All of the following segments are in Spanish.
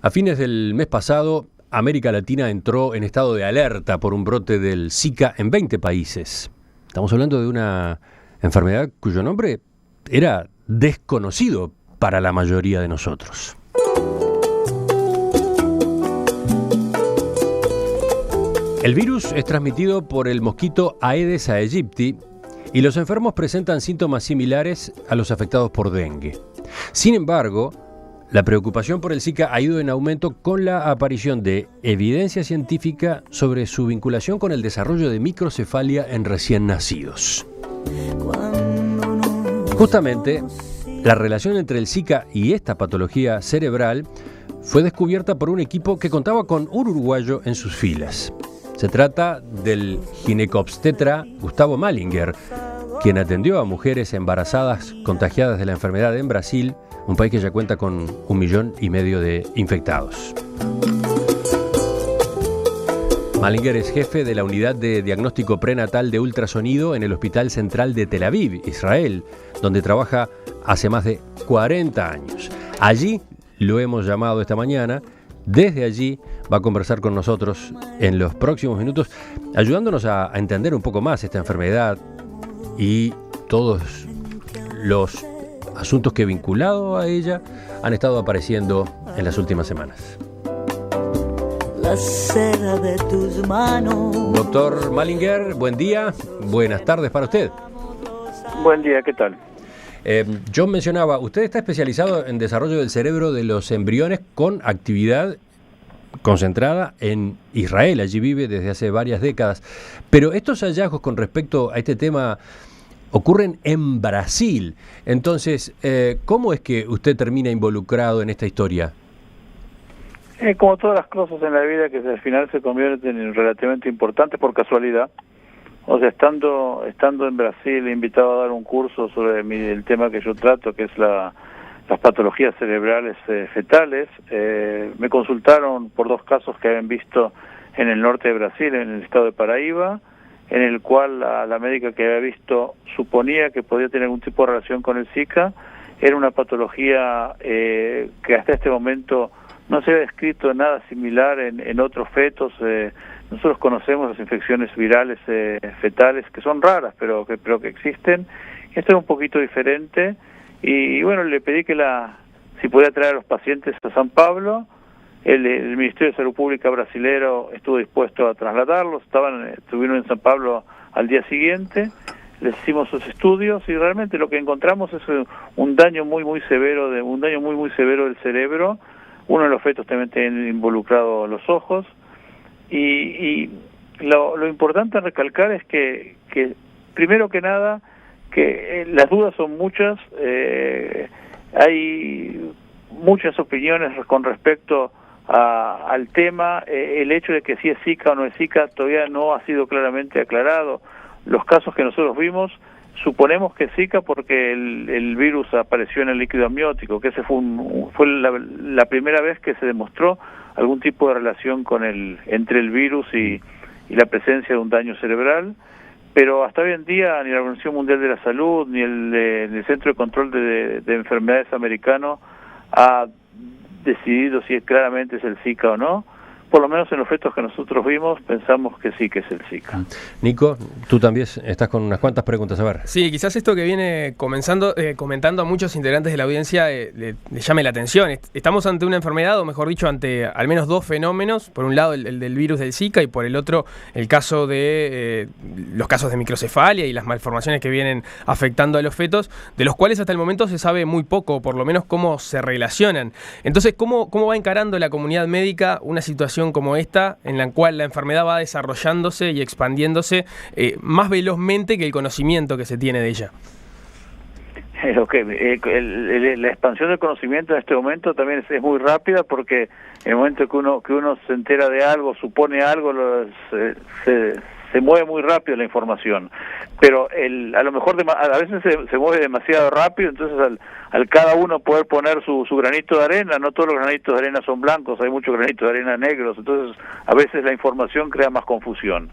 A fines del mes pasado, América Latina entró en estado de alerta por un brote del Zika en 20 países. Estamos hablando de una enfermedad cuyo nombre era desconocido para la mayoría de nosotros. El virus es transmitido por el mosquito Aedes aegypti y los enfermos presentan síntomas similares a los afectados por dengue. Sin embargo, la preocupación por el Zika ha ido en aumento con la aparición de evidencia científica sobre su vinculación con el desarrollo de microcefalia en recién nacidos. Justamente, la relación entre el Zika y esta patología cerebral fue descubierta por un equipo que contaba con un uruguayo en sus filas. Se trata del ginecobstetra Gustavo Malinger, quien atendió a mujeres embarazadas contagiadas de la enfermedad en Brasil, un país que ya cuenta con 1,5 millones de infectados. Malinger es jefe de la unidad de diagnóstico prenatal de ultrasonido en el Hospital Central de Tel Aviv, Israel, donde trabaja hace más de 40 años. Allí lo hemos llamado esta mañana. Desde allí va a conversar con nosotros en los próximos minutos, ayudándonos a entender un poco más esta enfermedad y todos los asuntos que vinculado a ella han estado apareciendo en las últimas semanas. La seda de tus manos. Doctor Malinger, buen día, buenas tardes para usted. Buen día, ¿qué tal? Yo mencionaba, usted está especializado en desarrollo del cerebro de los embriones con actividad concentrada en Israel, allí vive desde hace varias décadas, pero estos hallazgos con respecto a este tema ocurren en Brasil. Entonces, ¿cómo es que usted termina involucrado en esta historia? Como todas las cosas en la vida que al final se convierten en relativamente importantes por casualidad. O sea, estando en Brasil, invitado a dar un curso sobre el tema que yo trato, que es las patologías cerebrales fetales, me consultaron por 2 casos que habían visto en el norte de Brasil, en el estado de Paraíba, en el cual la médica que había visto suponía que podía tener algún tipo de relación con el Zika. Era una patología que hasta este momento no se había descrito nada similar en otros fetos. Nosotros conocemos las infecciones virales fetales, que son raras, pero que existen. Esto es un poquito diferente. Y bueno, le pedí si podía traer a los pacientes a San Pablo. El Ministerio de Salud Pública brasilero estuvo dispuesto a trasladarlos. Estuvieron en San Pablo al día siguiente. Les hicimos sus estudios y realmente lo que encontramos es un daño muy severo del cerebro. Uno de los fetos también tiene involucrado los ojos. Y lo importante a recalcar es que primero que nada, que las dudas son muchas, hay muchas opiniones con respecto al tema. El hecho de que si es Zika o no es Zika todavía no ha sido claramente aclarado. Los casos que nosotros vimos, suponemos que es Zika porque el virus apareció en el líquido amniótico, que ese fue la primera vez que se demostró algún tipo de relación entre el virus y la presencia de un daño cerebral. Pero hasta hoy en día ni la Organización Mundial de la Salud ni el Centro de Control de Enfermedades americano ha decidido si claramente es el Zika o no. Por lo menos en los fetos que nosotros vimos, pensamos que sí que es el Zika. Nico, tú también estás con unas cuantas preguntas, a ver. Sí, quizás esto que viene comentando a muchos integrantes de la audiencia le llame la atención. Estamos ante una enfermedad, o mejor dicho, ante al menos 2 fenómenos. Por un lado, el del virus del Zika, y por el otro, el caso de los casos de microcefalia y las malformaciones que vienen afectando a los fetos, de los cuales hasta el momento se sabe muy poco, por lo menos cómo se relacionan. Entonces, ¿cómo va encarando la comunidad médica una situación como esta, en la cual la enfermedad va desarrollándose y expandiéndose más velozmente que el conocimiento que se tiene de ella? La expansión del conocimiento en este momento también es muy rápida, porque en el momento que uno se entera de algo, supone algo, se mueve muy rápido la información, pero a lo mejor a veces se mueve demasiado rápido. Entonces al cada uno poder poner su granito de arena, no todos los granitos de arena son blancos, hay muchos granitos de arena negros, entonces a veces la información crea más confusión.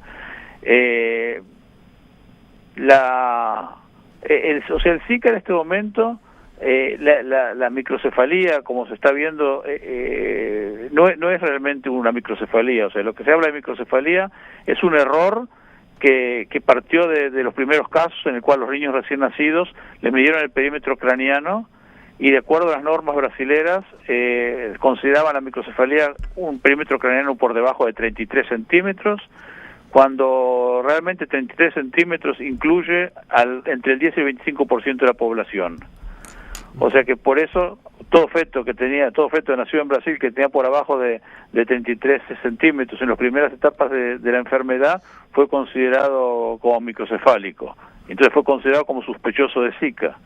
El Zika en este momento la microcefalía, como se está viendo, no es realmente una microcefalía. O sea, lo que se habla de microcefalía es un error que partió de los primeros casos en el cual los niños recién nacidos le midieron el perímetro craneano y, de acuerdo a las normas brasileras, consideraban la microcefalía un perímetro craneano por debajo de 33 centímetros, cuando realmente 33 centímetros incluye entre el 10 y el 25% de la población. O sea que por eso todo feto nacido en Brasil que tenía por abajo de 33 centímetros en las primeras etapas de la enfermedad fue considerado como microcefálico. Entonces fue considerado como sospechoso de Zika.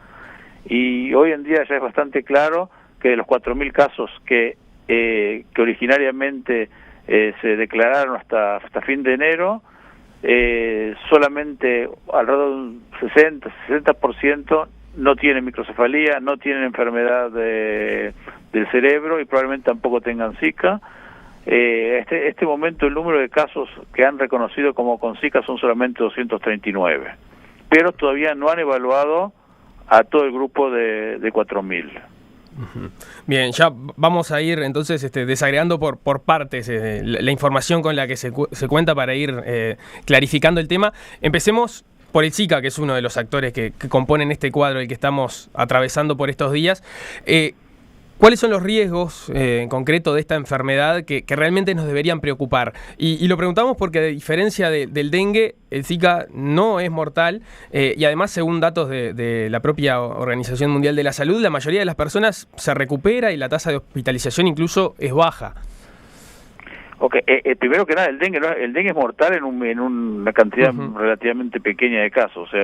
Y hoy en día ya es bastante claro que de los 4.000 casos que originariamente se declararon hasta fin de enero, solamente alrededor de un 60% no tienen microcefalía, no tienen enfermedad del cerebro y probablemente tampoco tengan Zika. Este momento el número de casos que han reconocido como con Zika son solamente 239, pero todavía no han evaluado a todo el grupo de 4.000. Bien, ya vamos a ir entonces desagregando por partes la información con la que se cuenta para ir clarificando el tema. Empecemos por el Zika, que es uno de los actores que componen este cuadro el que estamos atravesando por estos días. ¿Cuáles son los riesgos en concreto de esta enfermedad que realmente nos deberían preocupar? Y lo preguntamos porque, a diferencia del dengue, el Zika no es mortal y además, según datos de la propia Organización Mundial de la Salud, la mayoría de las personas se recupera y la tasa de hospitalización incluso es baja. Primero que nada, el dengue es mortal en una cantidad relativamente pequeña de casos. O sea,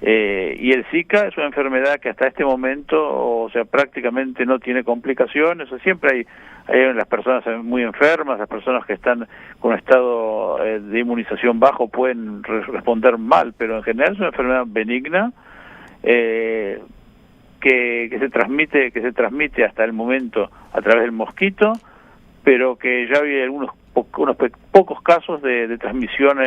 y el Zika es una enfermedad que hasta este momento, o sea, prácticamente no tiene complicaciones. O sea, siempre hay las personas muy enfermas, las personas que están con un estado de inmunización bajo pueden responder mal, pero en general es una enfermedad benigna que se transmite hasta el momento a través del mosquito, pero que ya había unos pocos casos de transmisión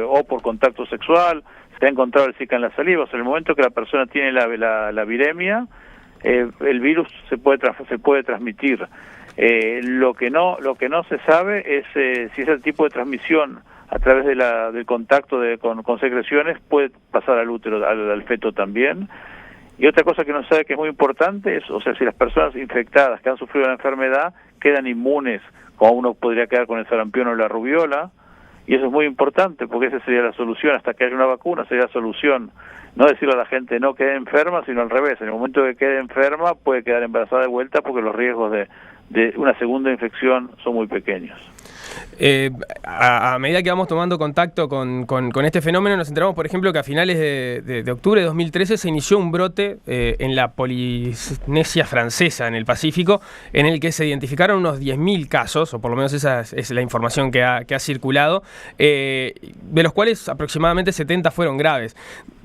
o por contacto sexual. Se ha encontrado el Zika en la saliva. O sea, en el momento que la persona tiene la viremia, el virus se puede transmitir. Lo que no se sabe es si ese tipo de transmisión a través del contacto con secreciones puede pasar al útero, al feto también. Y otra cosa que no se sabe, que es muy importante, es, o sea, si las personas infectadas que han sufrido la enfermedad quedan inmunes, como uno podría quedar con el sarampión o la rubiola. Y eso es muy importante, porque esa sería la solución. Hasta que haya una vacuna sería la solución. No decirle a la gente no quede enferma, sino al revés. En el momento que quede enferma puede quedar embarazada de vuelta, porque los riesgos de una segunda infección son muy pequeños. A medida que vamos tomando contacto con este fenómeno, nos enteramos, por ejemplo, que a finales de octubre de 2013 se inició un brote en la Polinesia Francesa, en el Pacífico, en el que se identificaron unos 10.000 casos, o por lo menos esa es la información que ha circulado, de los cuales aproximadamente 70 fueron graves.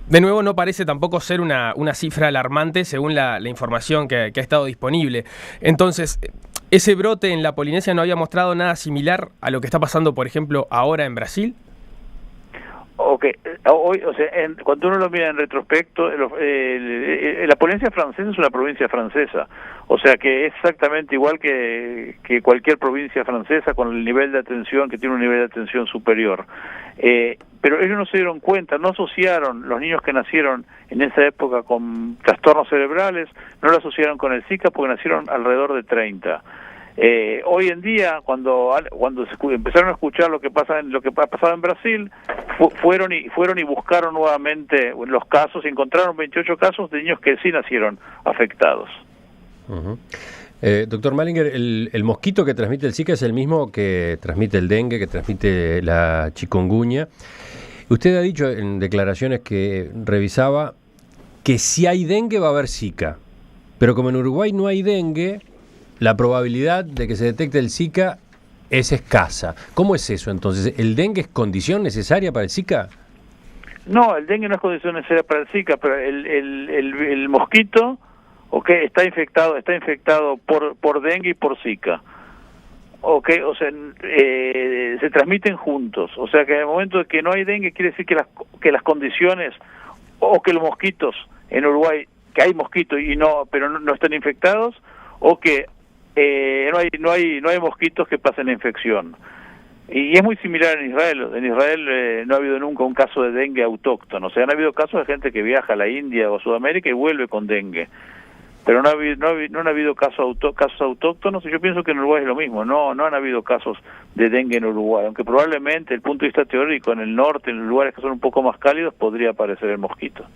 De nuevo, no parece tampoco ser una cifra alarmante según la información que ha estado disponible. Entonces, ¿ese brote en la Polinesia no había mostrado nada similar a lo que está pasando, por ejemplo, ahora en Brasil? Hoy, o sea, cuando uno lo mira en retrospecto, la Polinesia Francesa es una provincia francesa, o sea que es exactamente igual que cualquier provincia francesa, con el nivel de atención, que tiene un nivel de atención superior. Pero ellos no se dieron cuenta, no asociaron, los niños que nacieron en esa época con trastornos cerebrales, no lo asociaron con el Zika porque nacieron alrededor de 30. Hoy en día, cuando empezaron a escuchar lo que ha pasado en Brasil, fueron y buscaron nuevamente los casos y encontraron 28 casos de niños que sí nacieron afectados. Doctor Malinger, el mosquito que transmite el Zika es el mismo que transmite el dengue, que transmite la chikungunya. Usted ha dicho en declaraciones que revisaba que si hay dengue va a haber Zika, pero como en Uruguay no hay dengue, la probabilidad de que se detecte el Zika es escasa. ¿Cómo es eso entonces? ¿El dengue es condición necesaria para el Zika? No, el dengue no es condición necesaria para el Zika, pero el mosquito está infectado por dengue y por Zika. O sea, se transmiten juntos. O sea que en el momento de que no hay dengue quiere decir que las condiciones o que los mosquitos en Uruguay que hay mosquitos y pero no están infectados, o que no hay mosquitos que pasen la infección. Y es muy similar en Israel. En Israel no ha habido nunca un caso de dengue autóctono. O sea, han habido casos de gente que viaja a la India o a Sudamérica y vuelve con dengue. Pero no han habido casos autóctonos, y yo pienso que en Uruguay es lo mismo. No han habido casos de dengue en Uruguay, aunque probablemente, desde el punto de vista teórico, en el norte, en lugares que son un poco más cálidos, podría aparecer el mosquito.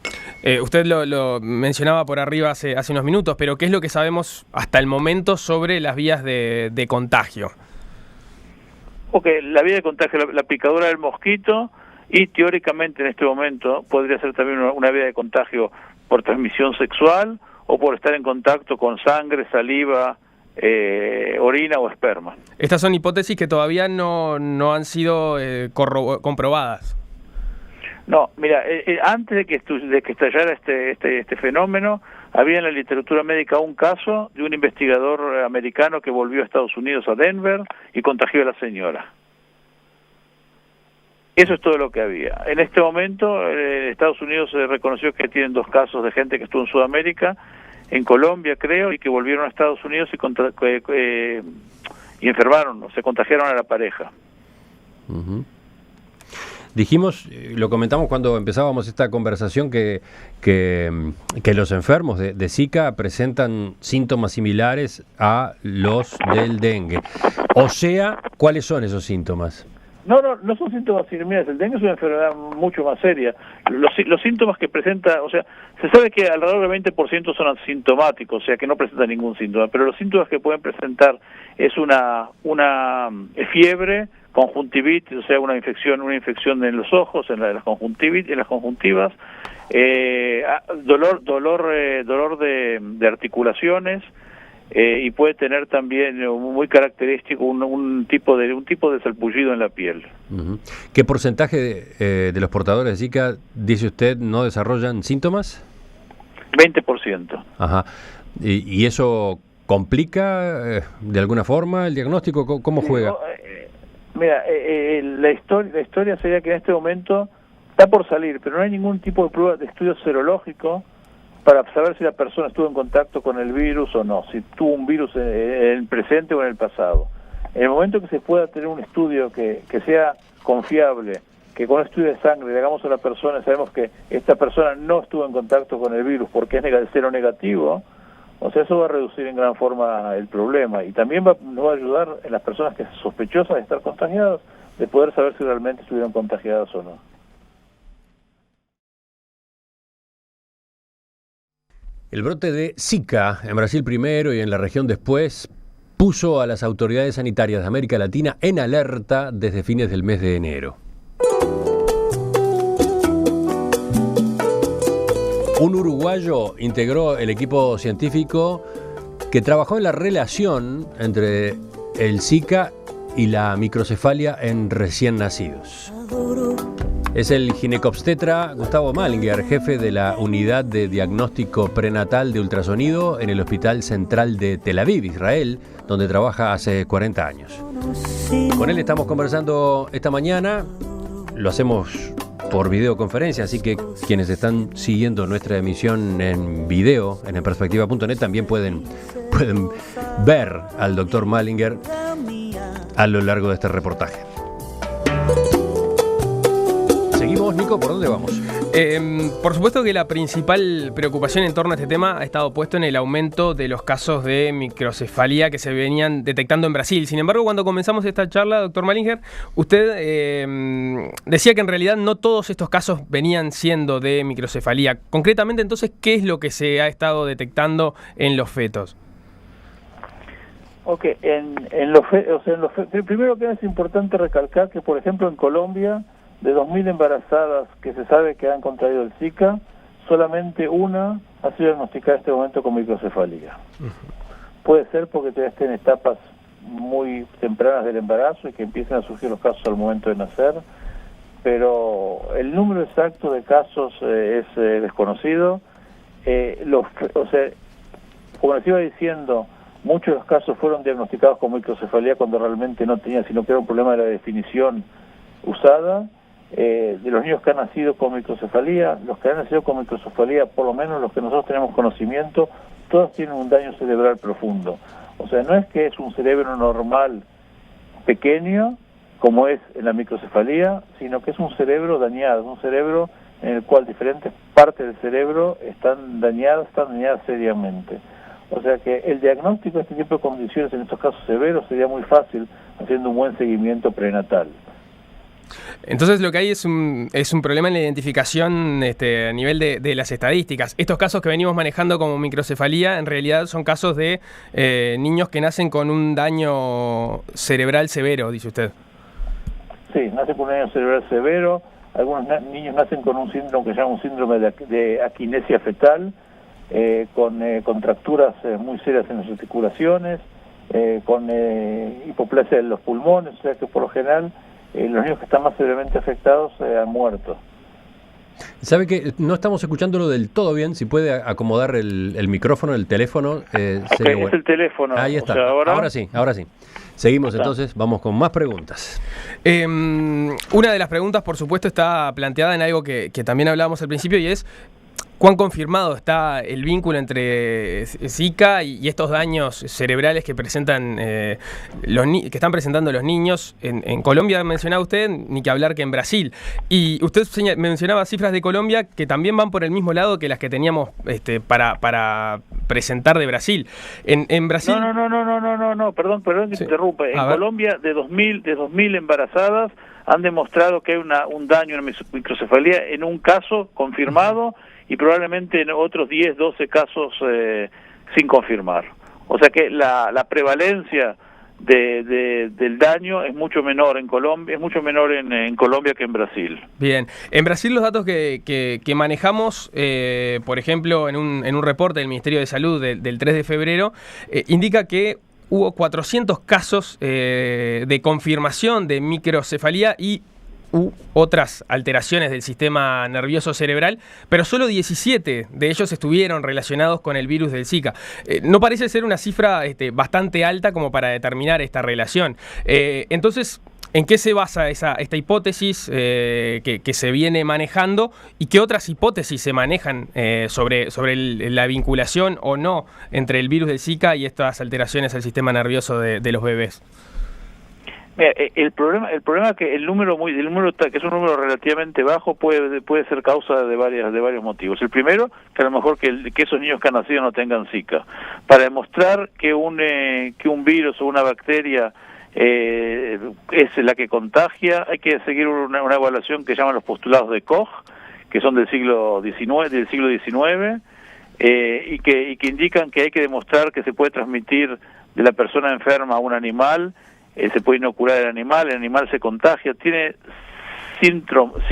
Usted lo mencionaba por arriba hace unos minutos, pero ¿qué es lo que sabemos hasta el momento sobre las vías de contagio? Porque la vía de contagio, la picadura del mosquito, y teóricamente en este momento podría ser también una vía de contagio por transmisión sexual o por estar en contacto con sangre, saliva, orina o esperma. Estas son hipótesis que todavía no han sido comprobadas. No, mira, antes de que estallara este fenómeno, había en la literatura médica un caso de un investigador americano que volvió a Estados Unidos, a Denver, y contagió a la señora. Eso es todo lo que había. En este momento, Estados Unidos reconoció que tienen 2 casos de gente que estuvo en Sudamérica, en Colombia creo, y que volvieron a Estados Unidos y enfermaron, o se contagiaron a la pareja. Uh-huh. Dijimos, lo comentamos cuando empezábamos esta conversación, que los enfermos de Zika presentan síntomas similares a los del dengue. O sea, ¿cuáles son esos síntomas? No son síntomas similares. El dengue es una enfermedad mucho más seria. Los síntomas que presenta, o sea, se sabe que alrededor del 20% son asintomáticos, o sea, que no presentan ningún síntoma, pero los síntomas que pueden presentar es una fiebre, conjuntivitis, o sea, una infección en los ojos, en las conjuntivas, dolor de articulaciones, y puede tener también muy característico un tipo de salpullido en la piel. Uh-huh. ¿Qué porcentaje de los portadores de Zika, dice usted, no desarrollan síntomas? 20%. Ajá. ¿Y eso complica de alguna forma el diagnóstico? ¿Cómo juega? Mira, la historia sería que en este momento está por salir, pero no hay ningún tipo de prueba de estudio serológico para saber si la persona estuvo en contacto con el virus o no, si tuvo un virus en el presente o en el pasado. En el momento que se pueda tener un estudio que sea confiable, que con un estudio de sangre le hagamos a la persona y sabemos que esta persona no estuvo en contacto con el virus porque es cero negativo, o sea, eso va a reducir en gran forma el problema, y también nos va a ayudar en las personas que sospechosas de estar contagiadas, de poder saber si realmente estuvieron contagiadas o no. El brote de Zika en Brasil primero y en la región después puso a las autoridades sanitarias de América Latina en alerta desde fines del mes de enero. Un uruguayo integró el equipo científico que trabajó en la relación entre el Zika y la microcefalia en recién nacidos. Es el ginecobstetra Gustavo Malinger, jefe de la unidad de diagnóstico prenatal de ultrasonido en el Hospital Central de Tel Aviv, Israel, donde trabaja hace 40 años. Con él estamos conversando esta mañana, lo hacemos por videoconferencia, así que quienes están siguiendo nuestra emisión en video en enperspectiva.net también pueden ver al doctor Malinger a lo largo de este reportaje. Seguimos, Nico, ¿por dónde vamos? Por supuesto que la principal preocupación en torno a este tema ha estado puesto en el aumento de los casos de microcefalia que se venían detectando en Brasil. Sin embargo, cuando comenzamos esta charla, doctor Malinger, usted decía que en realidad no todos estos casos venían siendo de microcefalia. Concretamente, entonces, ¿qué es lo que se ha estado detectando en los fetos? Ok, primero que es importante recalcar que, por ejemplo, en Colombia, de 2.000 embarazadas que se sabe que han contraído el Zika, solamente una ha sido diagnosticada en este momento con microcefalia. Puede ser porque todavía estén en etapas muy tempranas del embarazo y que empiecen a surgir los casos al momento de nacer, pero el número exacto de casos es desconocido. Como les iba diciendo, muchos de los casos fueron diagnosticados con microcefalia cuando realmente no tenía, sino que era un problema de la definición usada. de los niños que han nacido con microcefalía, los que han nacido con microcefalía, por lo menos los que nosotros tenemos conocimiento, todos tienen un daño cerebral profundo. O sea, no es que es un cerebro normal pequeño, como es en la microcefalía, sino que es un cerebro dañado, un cerebro en el cual diferentes partes del cerebro están dañadas seriamente. O sea que el diagnóstico de este tipo de condiciones en estos casos severos sería muy fácil haciendo un buen seguimiento prenatal. Entonces lo que hay es un problema en la identificación a nivel de las estadísticas. Estos casos que venimos manejando como microcefalía en realidad son casos de niños que nacen con un daño cerebral severo, dice usted. Sí, nacen con un daño cerebral severo. Algunos niños nacen con un síndrome que se llama un síndrome de aquinesia fetal, con contracturas muy serias en las articulaciones, con hipoplasia de los pulmones, o sea que por lo general los niños que están más severamente afectados han muerto. ¿Sabe que no estamos escuchándolo del todo bien? Si puede acomodar el micrófono, el teléfono. Okay, bueno. Es el teléfono. Ahí está. O sea, ahora sí. Seguimos entonces, vamos con más preguntas. Una de las preguntas, por supuesto, está planteada en algo que también hablábamos al principio y es ¿cuán confirmado está el vínculo entre Zika y estos daños cerebrales que presentan que están presentando los niños? En Colombia mencionaba usted, ni que hablar que en Brasil. Y usted mencionaba cifras de Colombia que también van por el mismo lado que las que teníamos para presentar de Brasil. En Brasil... No, perdón que te interrumpa. En Colombia, de 2.000 embarazadas han demostrado que hay un daño en microcefalía en un caso confirmado y probablemente en otros 10, 12 casos sin confirmar. O sea que la prevalencia del daño es mucho menor en Colombia, en Colombia que en Brasil. Bien, en Brasil los datos que manejamos, por ejemplo, en un reporte del Ministerio de Salud del 3 de febrero, indica que hubo 400 casos de confirmación de microcefalía y otras alteraciones del sistema nervioso cerebral, pero solo 17 de ellos estuvieron relacionados con el virus del Zika. No parece ser una cifra bastante alta como para determinar esta relación. Entonces, ¿en qué se basa esta hipótesis que se viene manejando y qué otras hipótesis se manejan sobre la vinculación o no entre el virus del Zika y estas alteraciones al sistema nervioso de los bebés? Mira, el problema es que el número que es un número relativamente bajo puede ser causa de varios motivos. El primero, que a lo mejor que esos niños que han nacido no tengan Zika. Para demostrar que un virus o una bacteria es la que contagia, hay que seguir una evaluación que llaman los postulados de Koch, que son del siglo XIX, y que indican que hay que demostrar que se puede transmitir de la persona enferma a un animal. Se puede inocular el animal se contagia, tiene síntomas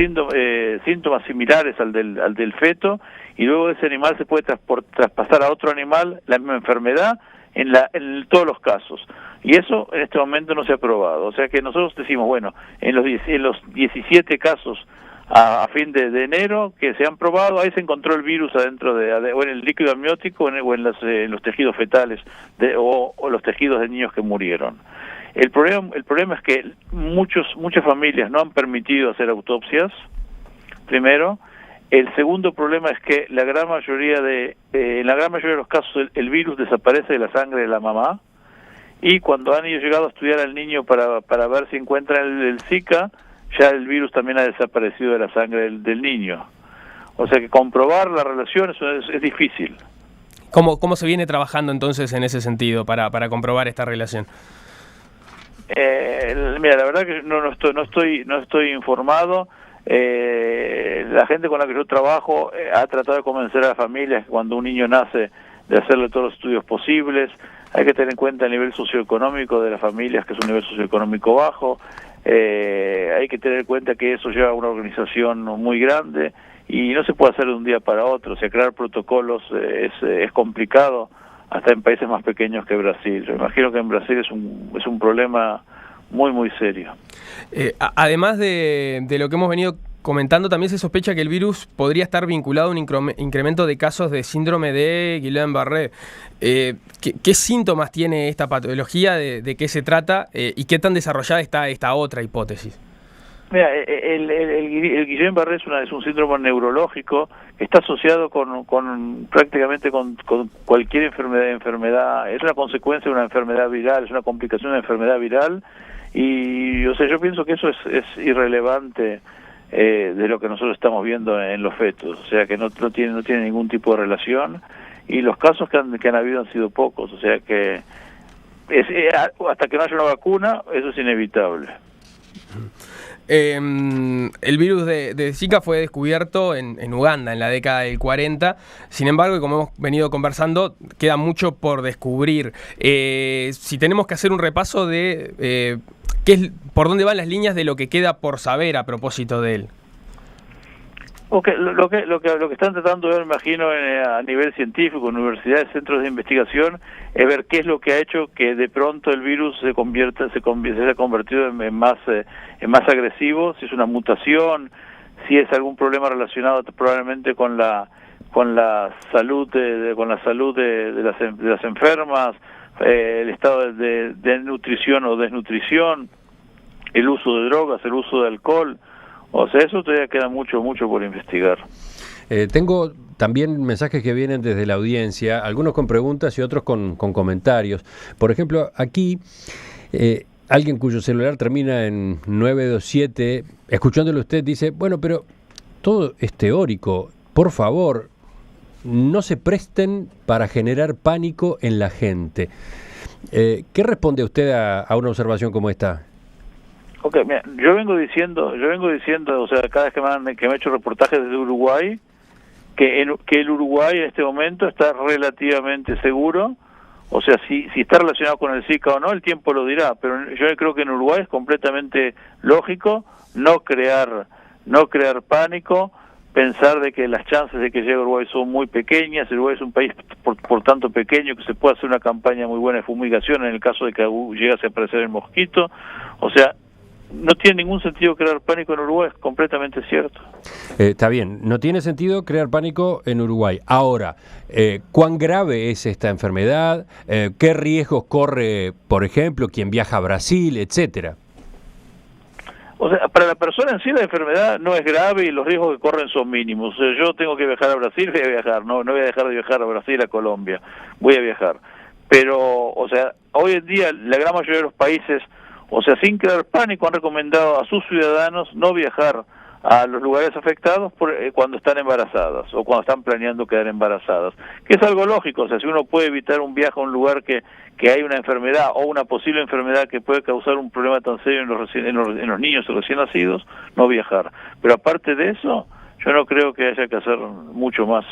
similares al del feto, y luego ese animal se puede traspasar a otro animal la misma enfermedad en todos los casos. Y eso en este momento no se ha probado. O sea que nosotros decimos, bueno, en los 17 casos a fin de enero que se han probado, ahí se encontró el virus adentro o en el líquido amniótico o en los tejidos fetales o los tejidos de niños que murieron. El problema es que muchas familias no han permitido hacer autopsias, primero. El segundo problema es que en la gran mayoría de los casos el virus desaparece de la sangre de la mamá, y cuando han llegado a estudiar al niño para ver si encuentran el Zika, ya el virus también ha desaparecido de la sangre del niño. O sea que comprobar la relación es difícil. ¿Cómo se viene trabajando entonces en ese sentido para comprobar esta relación? Mira, la verdad que no estoy informado. La gente con la que yo trabajo ha tratado de convencer a las familias que cuando un niño nace de hacerle todos los estudios posibles. Hay que tener en cuenta el nivel socioeconómico de las familias, que es un nivel socioeconómico bajo. Hay que tener en cuenta que eso lleva a una organización muy grande y no se puede hacer de un día para otro. O sea, crear protocolos es complicado, hasta en países más pequeños que Brasil. Yo imagino que en Brasil es un problema muy, muy serio. Además de lo que hemos venido comentando, también se sospecha que el virus podría estar vinculado a un incremento de casos de síndrome de Guillain-Barré. ¿Qué síntomas tiene esta patología? ¿De qué se trata? ¿Y qué tan desarrollada está esta otra hipótesis? Mira, el Guillain-Barré es un síndrome neurológico que está asociado prácticamente con cualquier enfermedad, es una consecuencia de una enfermedad viral, es una complicación de una enfermedad viral, y o sea, yo pienso que eso es irrelevante de lo que nosotros estamos viendo en los fetos, o sea que no tiene ningún tipo de relación, y los casos que han habido han sido pocos, o sea que hasta que no haya una vacuna, eso es inevitable. El virus de Zika fue descubierto en Uganda en la década del 40, sin embargo, y como hemos venido conversando, queda mucho por descubrir. Si tenemos que hacer un repaso de por dónde van las líneas de lo que queda por saber a propósito de él. Okay, lo que están tratando de ver, me imagino, a nivel científico, universidades, centros de investigación, es ver qué es lo que ha hecho que de pronto el virus se haya convertido en más agresivo, si es una mutación, si es algún problema relacionado probablemente con la salud de las enfermas, el estado de nutrición o desnutrición, el uso de drogas, el uso de alcohol. O sea, eso todavía queda mucho por investigar. Tengo también mensajes que vienen desde la audiencia, algunos con preguntas y otros con comentarios. Por ejemplo, aquí alguien cuyo celular termina en 927, escuchándolo usted, dice, bueno, pero todo es teórico, por favor, no se presten para generar pánico en la gente. ¿Qué responde usted a una observación como esta? Okay, mira, yo vengo diciendo, o sea, cada vez que me he hecho reportajes desde Uruguay, que el Uruguay en este momento está relativamente seguro, o sea, si está relacionado con el Zika o no, el tiempo lo dirá, pero yo creo que en Uruguay es completamente lógico no crear pánico, pensar de que las chances de que llegue a Uruguay son muy pequeñas. Uruguay es un país por tanto pequeño que se puede hacer una campaña muy buena de fumigación en el caso de que llegase a aparecer el mosquito, o sea, no tiene ningún sentido crear pánico en Uruguay, es completamente cierto. Está bien, no tiene sentido crear pánico en Uruguay. Ahora, ¿cuán grave es esta enfermedad? ¿Qué riesgos corre, por ejemplo, quien viaja a Brasil, etcétera? O sea, para la persona en sí la enfermedad no es grave y los riesgos que corren son mínimos. O sea, yo tengo que viajar a Brasil, voy a viajar, no voy a dejar de viajar a Brasil, a Colombia, voy a viajar. Pero, o sea, hoy en día la gran mayoría de los países, o sea, sin crear pánico, han recomendado a sus ciudadanos no viajar a los lugares afectados cuando están embarazadas o cuando están planeando quedar embarazadas, que es algo lógico. O sea, si uno puede evitar un viaje a un lugar que hay una enfermedad o una posible enfermedad que puede causar un problema tan serio en los niños recién nacidos, no viajar. Pero aparte de eso, yo no creo que haya que hacer mucho más.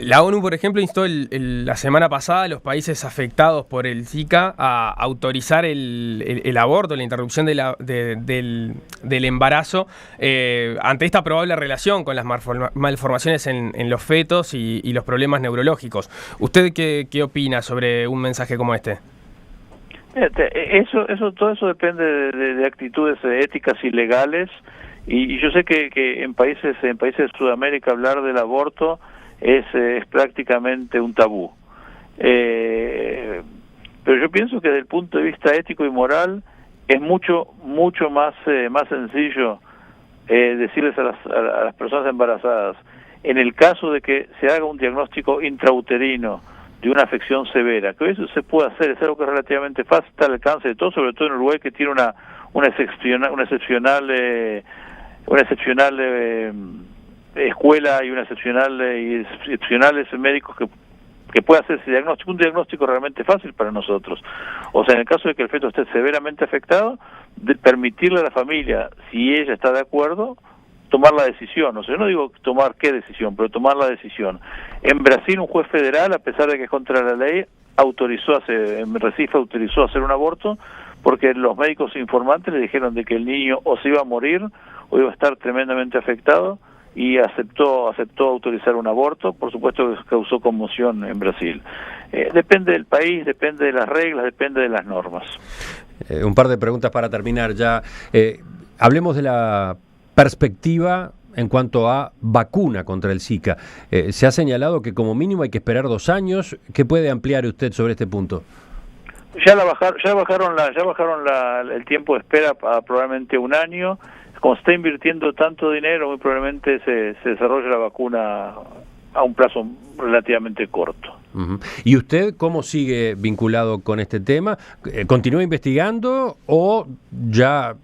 La ONU, por ejemplo, instó la semana pasada a los países afectados por el Zika a autorizar el aborto, la interrupción del embarazo, ante esta probable relación con las malformaciones en los fetos y los problemas neurológicos. ¿Usted qué opina sobre un mensaje como este? Todo eso depende de actitudes éticas y legales. Y yo sé que en países de Sudamérica hablar del aborto es prácticamente un tabú. Pero yo pienso que desde el punto de vista ético y moral es mucho más sencillo decirles a las personas embarazadas, en el caso de que se haga un diagnóstico intrauterino de una afección severa, que eso se puede hacer, es algo que es relativamente fácil, está al alcance de todo, sobre todo en Uruguay, que tiene una excepcional escuela y excepcionales médicos que puede hacer ese diagnóstico, un diagnóstico realmente fácil para nosotros. O sea, en el caso de que el feto esté severamente afectado, de permitirle a la familia, si ella está de acuerdo, tomar la decisión. O sea, yo no digo tomar qué decisión, pero tomar la decisión. En Brasil, un juez federal, a pesar de que es contra la ley, en Recife autorizó hacer un aborto, porque los médicos informantes le dijeron de que el niño o se iba a morir o iba a estar tremendamente afectado, y aceptó autorizar un aborto. Por supuesto que causó conmoción en Brasil. Depende del país, depende de las reglas, depende de las normas. Un par de preguntas para terminar ya. Hablemos de la perspectiva en cuanto a vacuna contra el Zika. Se ha señalado que como mínimo hay que esperar 2 años. ¿Qué puede ampliar usted sobre este punto? Ya bajaron el tiempo de espera a probablemente 1 año. como se está invirtiendo tanto dinero, muy probablemente se desarrolle la vacuna a un plazo relativamente corto. Uh-huh. ¿Y usted cómo sigue vinculado con este tema? ¿Continúa investigando o ya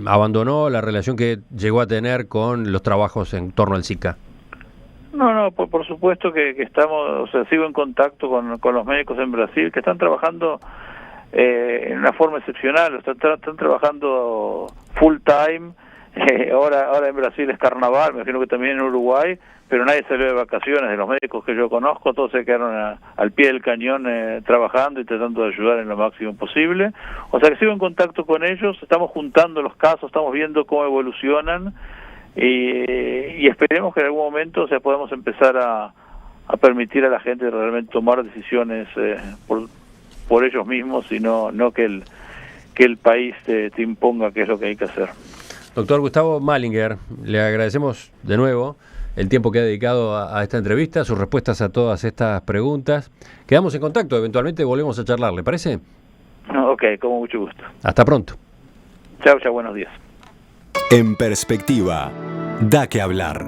abandonó la relación que llegó a tener con los trabajos en torno al Zika? No, por supuesto que estamos, o sea, sigo en contacto con los médicos en Brasil que están trabajando en una forma excepcional, están trabajando full time. Ahora en Brasil es carnaval, me imagino que también en Uruguay, pero nadie salió de vacaciones. De los médicos que yo conozco, todos se quedaron al pie del cañón trabajando y tratando de ayudar en lo máximo posible. O sea que sigo en contacto con ellos, estamos juntando los casos, estamos viendo cómo evolucionan y esperemos que en algún momento podamos empezar a permitir a la gente realmente tomar decisiones por ellos mismos y no que el país te imponga qué es lo que hay que hacer. Doctor Gustavo Malinger, le agradecemos de nuevo el tiempo que ha dedicado a esta entrevista, sus respuestas a todas estas preguntas. Quedamos en contacto, eventualmente volvemos a charlar, ¿le parece? Ok, con mucho gusto. Hasta pronto. Chao, buenos días. En Perspectiva, da que hablar.